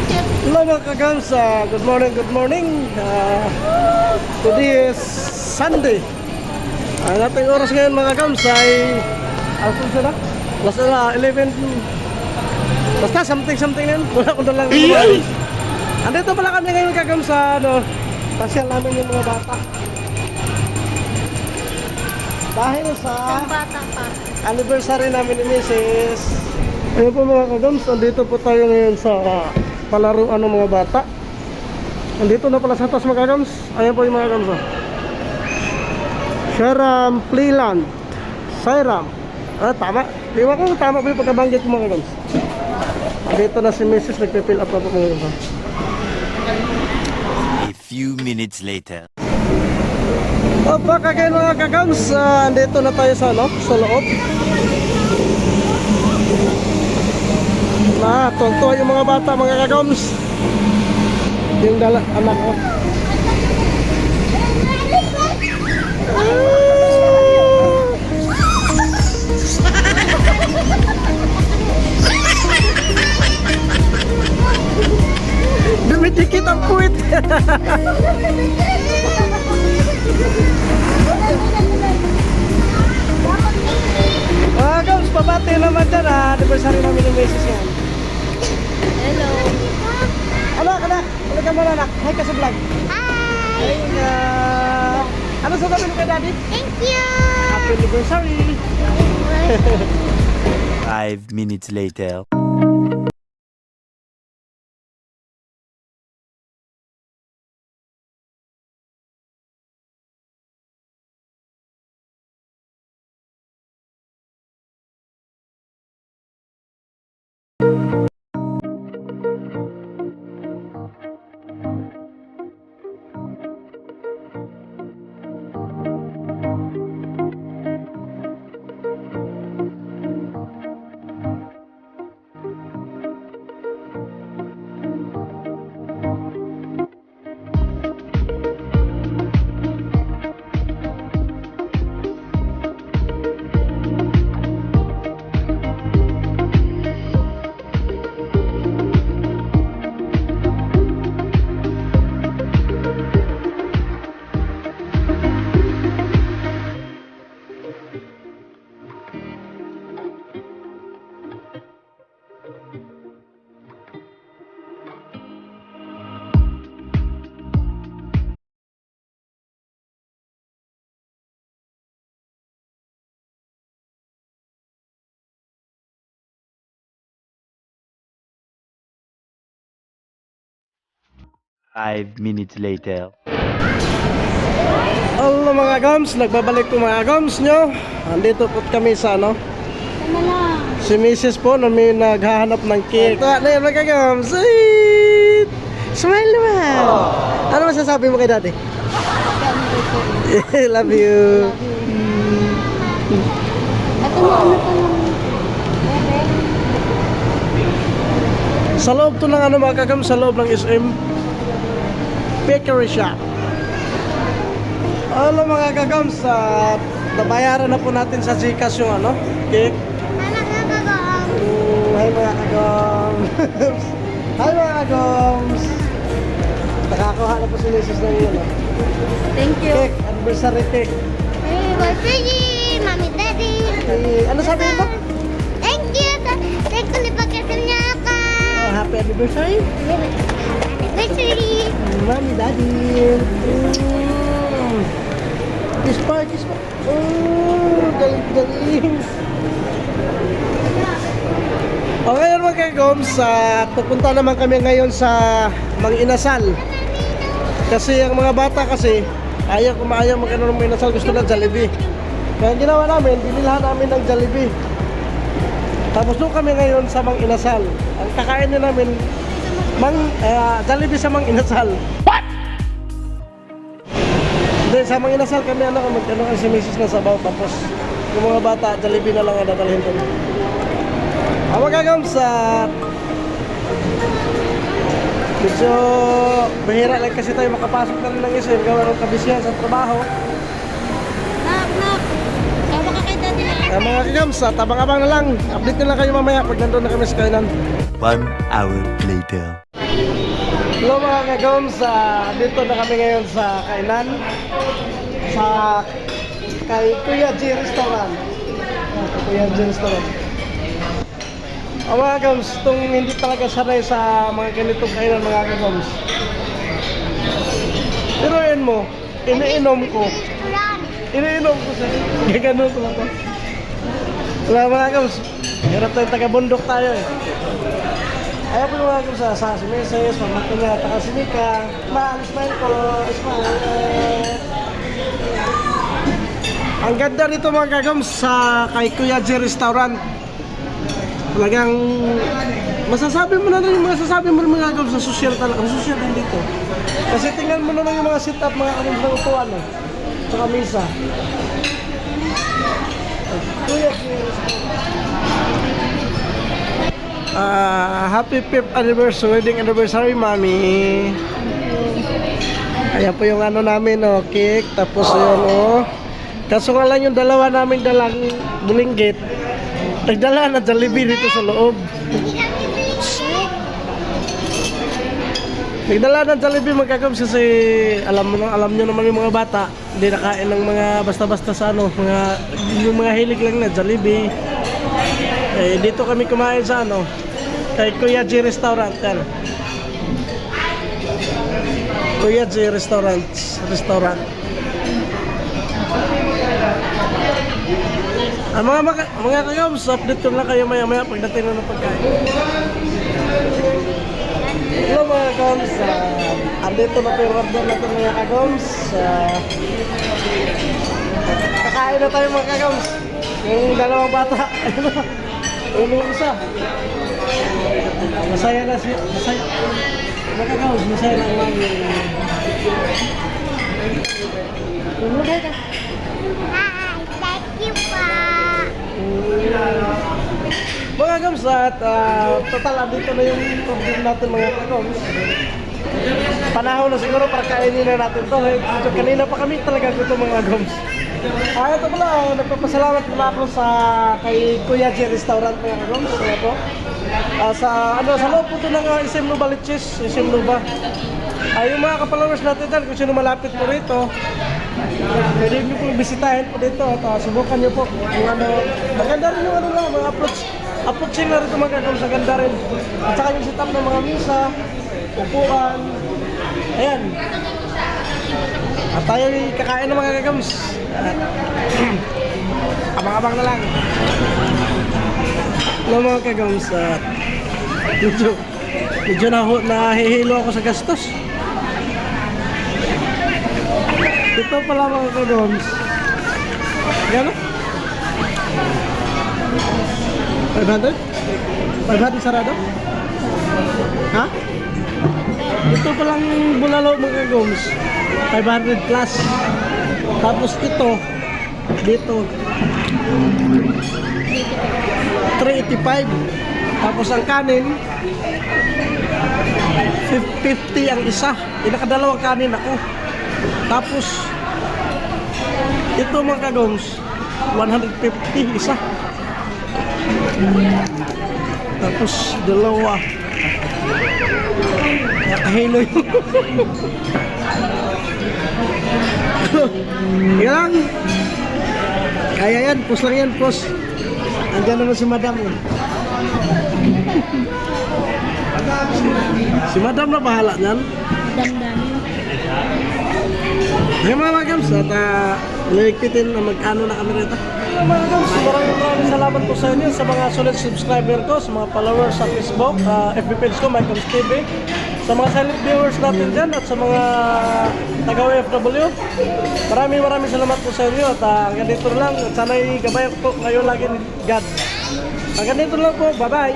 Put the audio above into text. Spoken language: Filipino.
Hello mga kagamsa, good morning, good morning. Today is Sunday. Ang ating oras ngayon mga kagamsa ay alkul siya na? Last 11. Basta something yan. Wala ko na lang lumayan. Andito pala kami ngayon kagamsa, pasyal namin yung mga bata. Dahil sa anniversary namin ni Mrs. Ayun po mga kagams, andito po tayo ngayon sa palaruan ng mga bata. Andito na pala sa atas mga kagams. Ayan po yung mga kagams. Sharam Playland Sairam. Tama. Diwa ko tama po yung pagkabanggit ko mga kagams. Andito na si Mrs. Nagpipill up na po mga kagams. A few minutes later. Opo kagayon mga kagams, andito na tayo sa loob. Tuwang-tuwa yung mga bata mga kagams. Yung anak ko. Dumidikit ang puwit. Mga kagams, pabati naman dyan anniversary namin ng Mrs. yan. Hello. Anak, ulit ka muna anak. Hi ka sa vlog. Hi. Ano sasabihin mo kay daddy? Thank you. Happy anniversary. 5 minutes later. Five minutes later. Hello mga gams, nagbabalik po mga gams nyo. Andito po kami sa Tama lang. si Mrs. po na may naghahanap ng cake. Ito na yan mga gams. Sweet! Smile naman. Ano masasabi mo kay daddy? Love you. Ito mo, ano to lang? Sa loob to ng mga kagams, sa loob ng SM Bakery Shop. Hello mga kagams, nabayaran na po natin sa Gcash yung cake. Hi mga kagams. Hi mga kagams. Nakakuha na po si Mrs. ng yun. Thank you. Cake, anniversary cake. Hey, birthday, Mommy, Daddy. Ano sabihin mo? Thank you. Thank you, nipagkasal niya ako. Happy anniversary. Anniversary. Mommy, Daddy. Kiss pa. Galing. O ngayon mga kagams, pupunta naman kami ngayon sa Mang Inasal. Kasi ang mga bata kasi ayaw mag-ano ng Mang Inasal, gusto ng Jollibee. Kaya ginawa namin, binilhan namin ng Jollibee. Tapos doon kami ngayon sa Mang Inasal. Ang kakainin namin Jollibee sa Mang Inasal. What? Hindi, sa Mang Inasal kami magkano si Mrs. na sabaw. Tapos yung mga bata, Jollibee na lang ang dadalhin doon. Ang magagams medyo bahira lang kasi tayo makapasok na rin ng isa. Gawa ng kabisyan sa trabaho. Knock. Tawa ka kay Daddy na. Mga kagams, tabang-abang na lang. Update na lang kayo mamaya pag nandun na kami sa kainan. 1 hour later. Hello mga kagoms, dito na kami ngayon sa kainan sa kay Kuya G Restaurant. Kuya G Restaurant. Mga kagoms, itong hindi talaga sanay sa mga ganitong kainan mga kagoms. Pero yun mo, iniinom ko sa gaganon ko lang to. Wala mga kagoms, hirap tayong taga-bundok tayo eh. Ayaw po mga kung sa si Meses, mamaki niya, taka si Mika. Smile po, smile. Ang ganda rito mga kagams sa kay Kuya G Restaurant. Talagang masasabi mo na rin yung masasabi mo rin mga kagams sa social talaga. Ang social din dito. Kasi tingnan mo na lang yung mga sit-up mga kagams ng upuan eh. Sa misa. Kuya G Restaurant. Happy 5th anniversary, wedding anniversary, Mami. Ayan po yung ano namin, oh, cake. Tapos yun, oh. Kaso nga lang yung dalawa namin dalang bulinggit. Nagdala na Jollibee dito sa loob. Nagdala na Jollibee magkagams kasi alam nyo naman yung mga bata. Hindi nakain ng mga basta-basta sa ano, yung mga hilig lang na Jollibee. Eh, dito kami kumain sa ano, kay Kuya G Restaurant yan. Kuya G Restaurant. Mga kagams, update ko lang kayo maya pagdating na ng pagkain. Hello mga kagams, andito na po yung order natin mga kagams. Kakain na tayo mga kagams. Yung dalawang bata. Yung isa. Masaya na siya. Masaya. Nakagaws, masaya na ang mami. Thank you pa. Mga kagams, at total, andito na yung order natin mga kagams. Panahon na siguro para kainin na natin to. So, kanina pa kami talaga gusto mga kagams. Ito pala, nagpapasalamat pala ako sa kay Kuya G Restaurant mga kagams. Sa loob po ito ng SM Nuba Lichis, SM Nuba. Yung mga kapalawers natin dyan, kung sino malapit po rito, pwede nyo po bisitahin po dito at subukan nyo po. Maganda rin yung mga approaching na rito mga kagams, maganda rin. At saka yung setup ng mga misa, upuan, ayan. At tayo kakain ng mga kagams. Abang-abang na lang. Hello mga kagams. Medyo nahihilo ako sa gastos. Ito pala mga kagams. Gano'n? 500? 500 sarado? Ha? Ito palang bulalo mga kagams. 500 plus. Tapos ito dito 385. Tapos ang kanin 50 ang isa. Nakadalawang kanin ako. Tapos ito mga kagams 150 isa. Tapos dalawa. Nakahilo yun. Yan. Kaya yan, pus lang yan, pus. Andiyan naman si Madam. Si Madam na bahala niyan. Hey mga magams, at iligpitin na mag-ano na kami rito. Mga magams, maraming salamat po sa inyo sa mga solid subscriber ko, sa mga followers sa Facebook, FB page ko, Michael's TV. Sa mga silent viewers natin dyan at sa mga taga-OFW, maraming salamat po sa inyo at hanggang dito lang at sana'y gabayan po kayo lagi ni God. Hanggang dito lang po, bye bye!